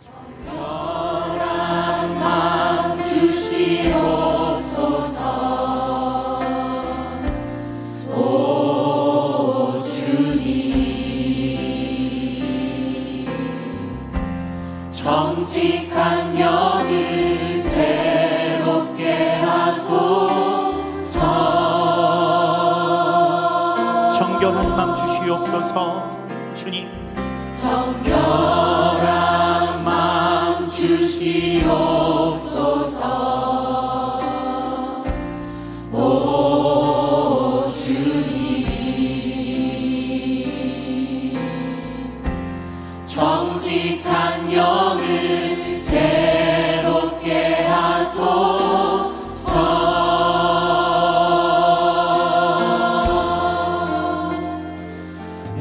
정결한 마음 주시옵소서. 오 주님, 정직한 영을 새롭게 하소서. 정결한 마음 주시옵소서. 주님, 정결한 마음 주시옵소서. 오 주님, 정직한 영을 새롭게 하소서.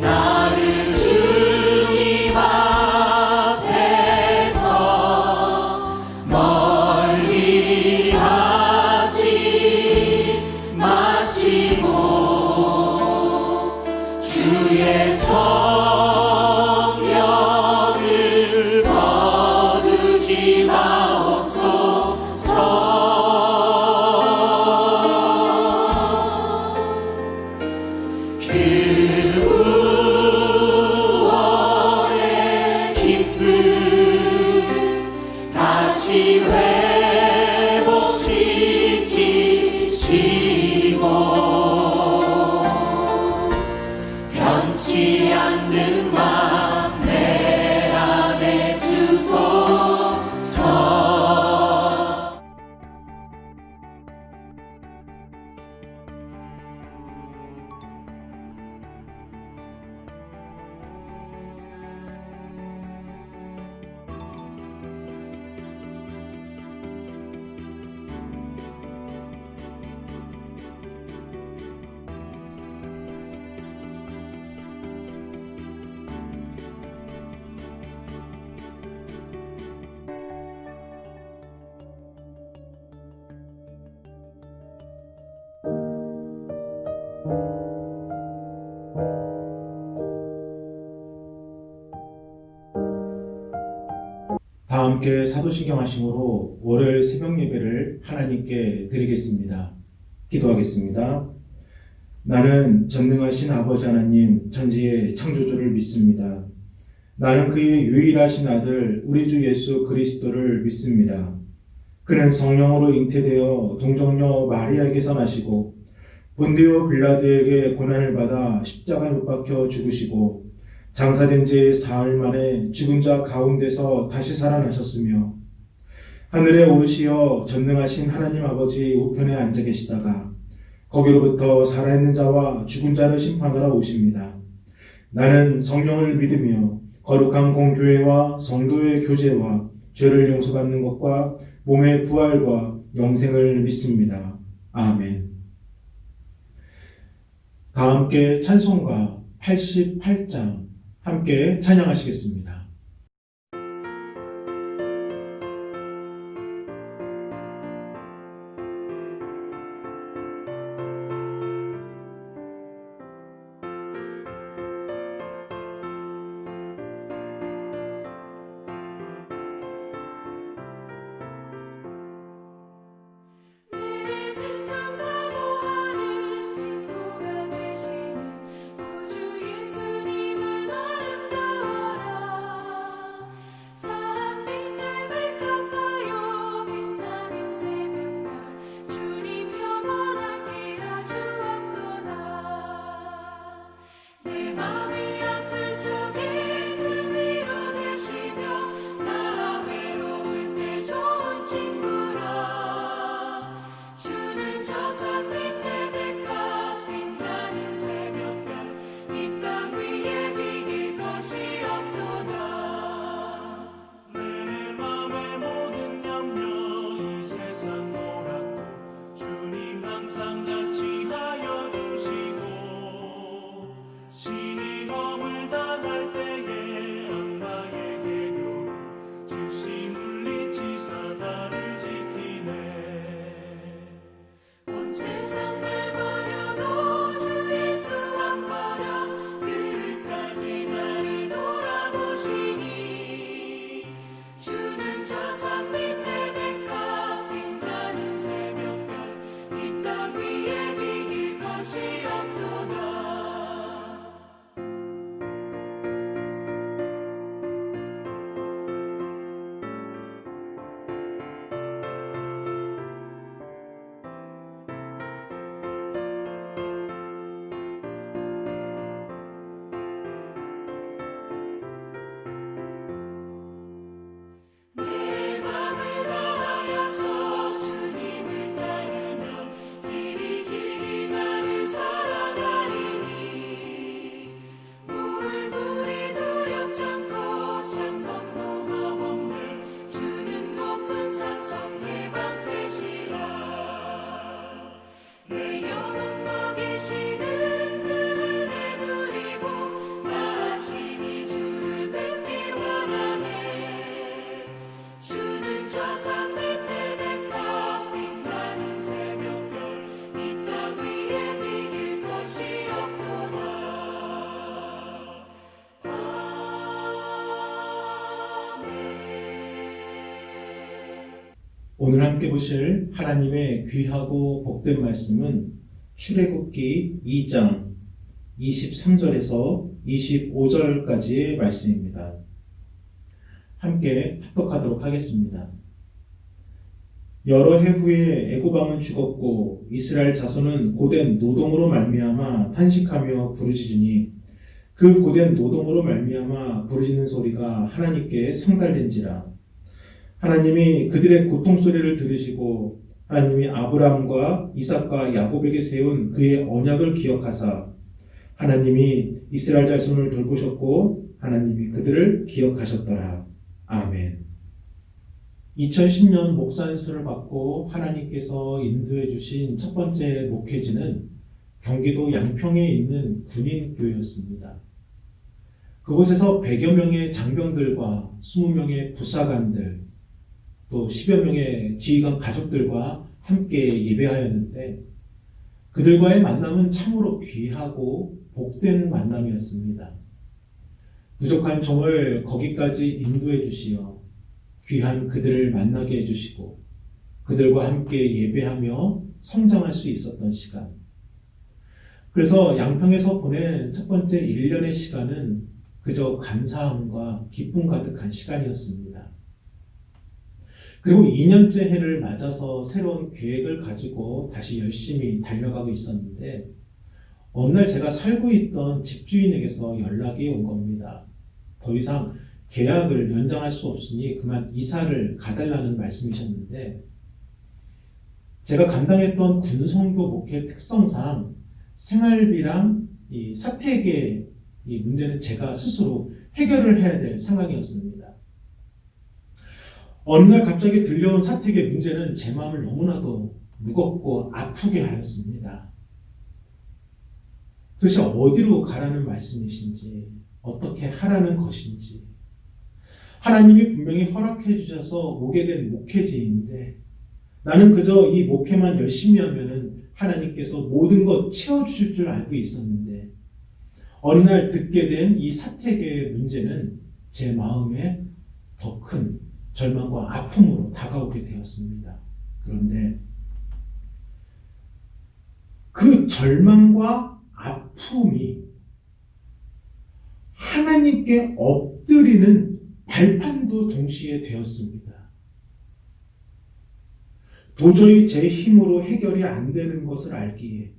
나를 주님 앞에서 멀리 하지 마시고 주의 성령을 거두지 마옵소서. 그 구원의 기쁨 다시 회복시키시고 변치 않는 맘 내 안에 주소서. 다 함께 사도신경 하심으로 월요일 새벽 예배를 하나님께 드리겠습니다. 기도하겠습니다. 나는 전능하신 아버지 하나님 전지의 창조주를 믿습니다. 나는 그의 유일하신 아들 우리 주 예수 그리스도를 믿습니다. 그는 성령으로 잉태되어 동정녀 마리아에게서 나시고 본디오 빌라도에게 고난을 받아 십자가에 못 박혀 죽으시고 장사된 지 사흘 만에 죽은 자 가운데서 다시 살아나셨으며 하늘에 오르시어 전능하신 하나님 아버지 우편에 앉아 계시다가 거기로부터 살아있는 자와 죽은 자를 심판하러 오십니다. 나는 성령을 믿으며 거룩한 공교회와 성도의 교제와 죄를 용서받는 것과 몸의 부활과 영생을 믿습니다. 아멘. 다 함께 찬송가 88장 함께 찬양하시겠습니다. 내 진정 사모하는 친구가 되시는 구주 예수님은 아름다워라. 오늘 함께 보실 하나님의 귀하고 복된 말씀은 출애굽기 2장 23절에서 25절까지의 말씀입니다. 함께 합독하도록 하겠습니다. 여러 해 후에 애굽 왕은 죽었고 이스라엘 자손은 고된 노동으로 말미암아 탄식하며 부르짖으니 그 고된 노동으로 말미암아 부르짖는 소리가 하나님께 상달된지라. 하나님이 그들의 고통 소리를 들으시고 하나님이 아브라함과 이삭과 야곱에게 세운 그의 언약을 기억하사 하나님이 이스라엘 자손을 돌보셨고 하나님이 그들을 기억하셨더라. 아멘. 2010년 목사 안수를 받고 하나님께서 인도해 주신 첫 번째 목회지는 경기도 양평에 있는 군인교회였습니다. 그곳에서 100여 명의 장병들과 20명의 부사관들 또 10여 명의 지휘관 가족들과 함께 예배하였는데 그들과의 만남은 참으로 귀하고 복된 만남이었습니다. 부족한 종을 거기까지 인도해 주시어 귀한 그들을 만나게 해주시고 그들과 함께 예배하며 성장할 수 있었던 시간. 그래서 양평에서 보낸 첫 번째 1년의 시간은 그저 감사함과 기쁨 가득한 시간이었습니다. 그리고 2년째 해를 맞아서 새로운 계획을 가지고 다시 열심히 달려가고 있었는데 어느 날 제가 살고 있던 집주인에게서 연락이 온 겁니다. 더 이상 계약을 연장할 수 없으니 그만 이사를 가달라는 말씀이셨는데 제가 감당했던 군선교 목회 특성상 생활비랑 이 사택의 이 문제는 제가 스스로 해결을 해야 될 상황이었습니다. 어느 날 갑자기 들려온 사택의 문제는 제 마음을 너무나도 무겁고 아프게 하였습니다. 도대체 어디로 가라는 말씀이신지 어떻게 하라는 것인지 하나님이 분명히 허락해 주셔서 오게 된 목회지인데 나는 그저 이 목회만 열심히 하면은 하나님께서 모든 것 채워주실 줄 알고 있었는데 어느 날 듣게 된 이 사택의 문제는 제 마음에 더 큰 절망과 아픔으로 다가오게 되었습니다. 그런데 그 절망과 아픔이 하나님께 엎드리는 발판도 동시에 되었습니다. 도저히 제 힘으로 해결이 안 되는 것을 알기에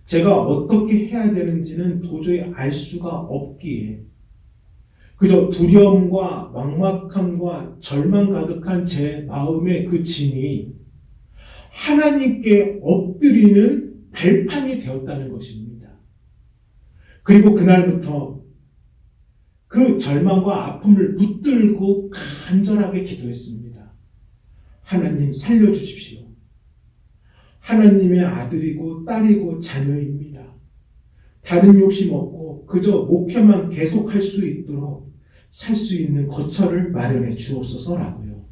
제가 어떻게 해야 되는지는 도저히 알 수가 없기에 그저 두려움과 막막함과 절망 가득한 제 마음의 그 짐이 하나님께 엎드리는 발판이 되었다는 것입니다. 그리고 그날부터 그 절망과 아픔을 붙들고 간절하게 기도했습니다. 하나님 살려주십시오. 하나님의 아들이고 딸이고 자녀입니다. 다른 욕심 없고 그저 목회만 계속할 수 있도록 살 수 있는 거처를 마련해 주옵소서라고요.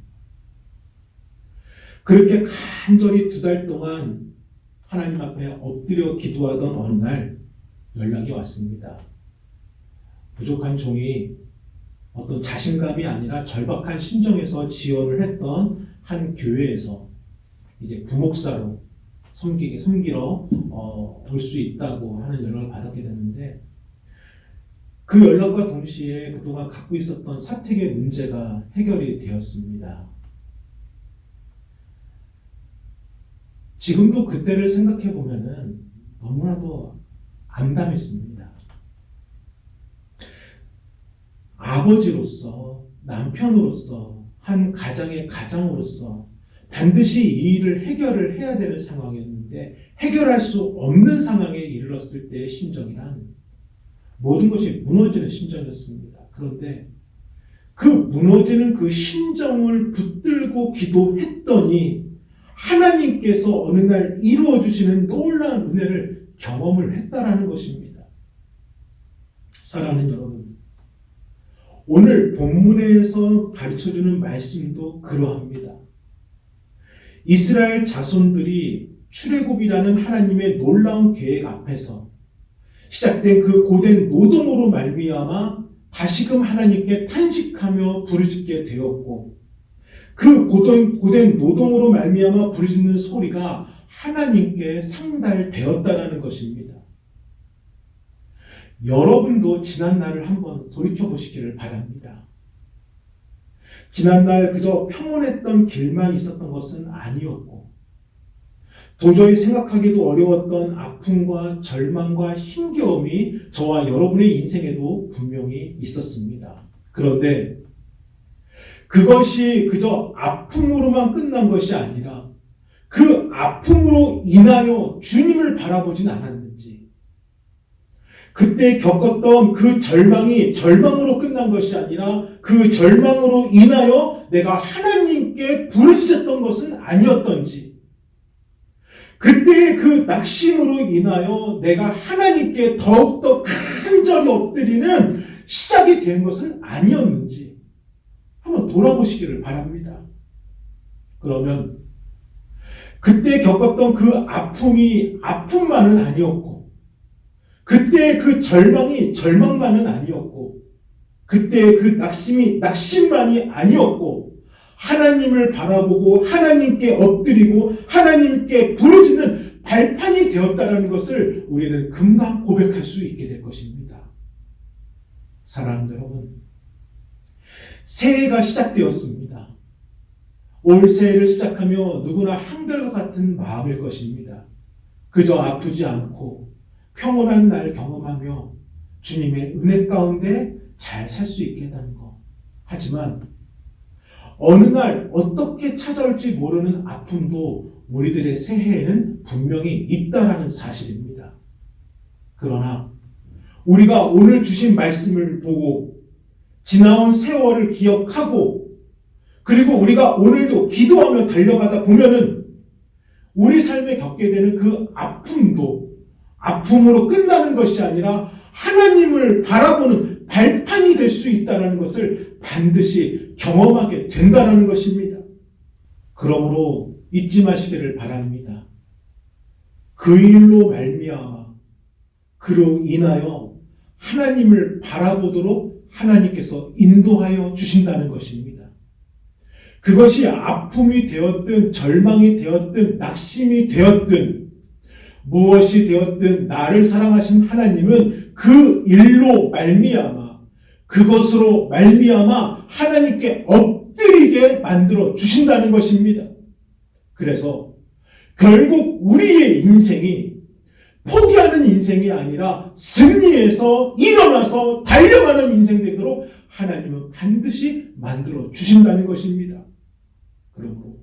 그렇게 간절히 2달 동안 하나님 앞에 엎드려 기도하던 어느 날 연락이 왔습니다. 부족한 종이 어떤 자신감이 아니라 절박한 심정에서 지원을 했던 한 교회에서 이제 부목사로 섬기러 올 수 있다고 하는 연락을 받았게 됐는데 그 연락과 동시에 그동안 갖고 있었던 사택의 문제가 해결이 되었습니다. 지금도 그때를 생각해 보면은 너무나도 암담했습니다. 아버지로서, 남편으로서, 한 가장의 가장으로서 반드시 이 일을 해결을 해야 되는 상황이었는데 해결할 수 없는 상황에 이르렀을 때의 심정이란 모든 것이 무너지는 심정이었습니다. 그런데 그 무너지는 그 심정을 붙들고 기도했더니 하나님께서 어느 날 이루어 주시는 놀라운 은혜를 경험을 했다라는 것입니다. 사랑하는 여러분, 오늘 본문에서 가르쳐주는 말씀도 그러합니다. 이스라엘 자손들이 출애굽이라는 하나님의 놀라운 계획 앞에서 시작된 그 고된 노동으로 말미암아 다시금 하나님께 탄식하며 부르짖게 되었고 그 고된 노동으로 말미암아 부르짖는 소리가 하나님께 상달되었다라는 것입니다. 여러분도 지난날을 한번 돌이켜 보시기를 바랍니다. 지난날 그저 평온했던 길만 있었던 것은 아니었고, 도저히 생각하기도 어려웠던 아픔과 절망과 힘겨움이 저와 여러분의 인생에도 분명히 있었습니다. 그런데 그것이 그저 아픔으로만 끝난 것이 아니라 그 아픔으로 인하여 주님을 바라보진 않았는지, 그때 겪었던 그 절망이 절망으로 끝난 것이 아니라 그 절망으로 인하여 내가 하나님께 부르짖었던 것은 아니었던지, 그때의 그 낙심으로 인하여 내가 하나님께 더욱더 간절히 엎드리는 시작이 된 것은 아니었는지 한번 돌아보시기를 바랍니다. 그러면 그때 겪었던 그 아픔이 아픔만은 아니었고, 그때 그 절망이 절망만은 아니었고, 그때 그 낙심이 낙심만이 아니었고, 하나님을 바라보고 하나님께 엎드리고 하나님께 부르짖는 발판이 되었다는 것을 우리는 금방 고백할 수 있게 될 것입니다. 사랑하는 여러분, 새해가 시작되었습니다. 올 새해를 시작하며 누구나 한결과 같은 마음일 것입니다. 그저 아프지 않고 평온한 날 경험하며 주님의 은혜 가운데 잘 살 수 있게 해달라는 것. 하지만 어느 날 어떻게 찾아올지 모르는 아픔도 우리들의 새해에는 분명히 있다라는 사실입니다. 그러나 우리가 오늘 주신 말씀을 보고 지나온 세월을 기억하고, 그리고 우리가 오늘도 기도하며 달려가다 보면은 우리 삶에 겪게 되는 그 아픔도 아픔으로 끝나는 것이 아니라 하나님을 바라보는 발판이 될 수 있다는 것을 반드시 경험하게 된다는 것입니다. 그러므로 잊지 마시기를 바랍니다. 그 일로 말미암아 그로 인하여 하나님을 바라보도록 하나님께서 인도하여 주신다는 것입니다. 그것이 아픔이 되었든 절망이 되었든 낙심이 되었든 무엇이 되었든 나를 사랑하신 하나님은 그 일로 말미암아 그것으로 말미암아 하나님께 엎드리게 만들어 주신다는 것입니다. 그래서 결국 우리의 인생이 포기하는 인생이 아니라 승리해서 일어나서 달려가는 인생 되도록 하나님은 반드시 만들어 주신다는 것입니다. 그러므로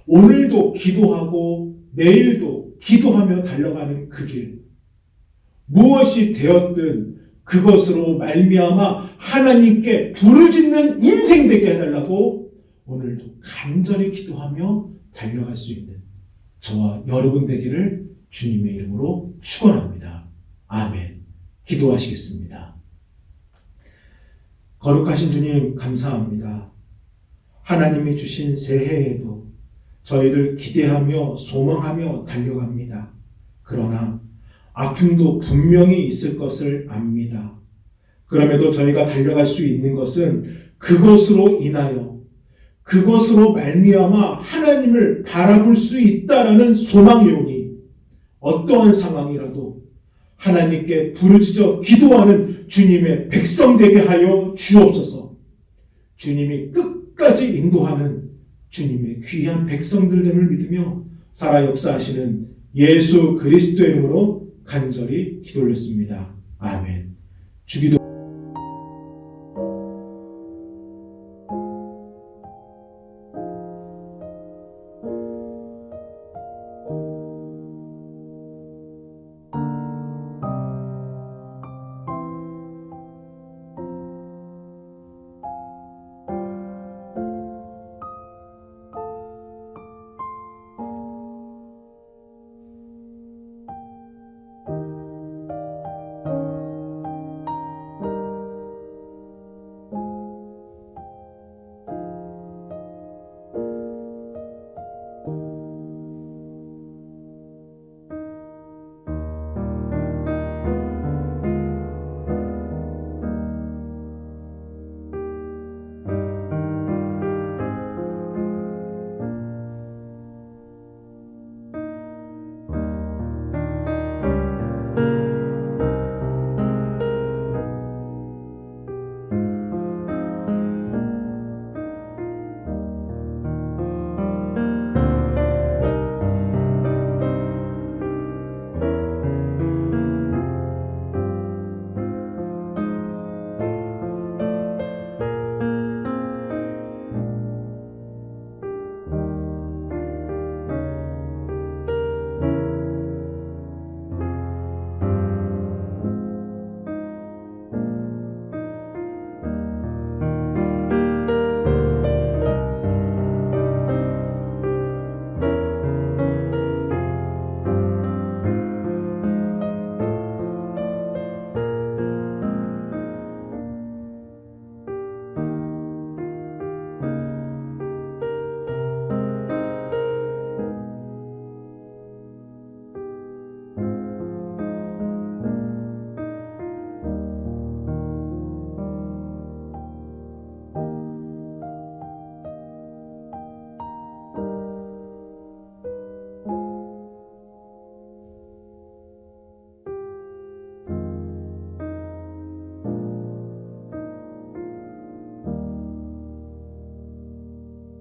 오늘도 기도하고 내일도 기도하며 달려가는 그 길, 무엇이 되었든 그것으로 말미암아 하나님께 부르짖는 인생 되게 해달라고 오늘도 간절히 기도하며 달려갈 수 있는 저와 여러분 되기를 주님의 이름으로 축원합니다. 아멘. 기도하시겠습니다. 거룩하신 주님 감사합니다. 하나님이 주신 새해에도 저희들 기대하며 소망하며 달려갑니다. 그러나 아픔도 분명히 있을 것을 압니다. 그럼에도 저희가 달려갈 수 있는 것은 그것으로 인하여 그것으로 말미암아 하나님을 바라볼 수 있다라는 소망이 오니 어떠한 상황이라도 하나님께 부르짖어 기도하는 주님의 백성 되게 하여 주옵소서. 주님이 끝까지 인도하는 주님의 귀한 백성들됨을 믿으며 살아 역사하시는 예수 그리스도의 이름으로 간절히 기도 올렸습니다. 아멘. 주기도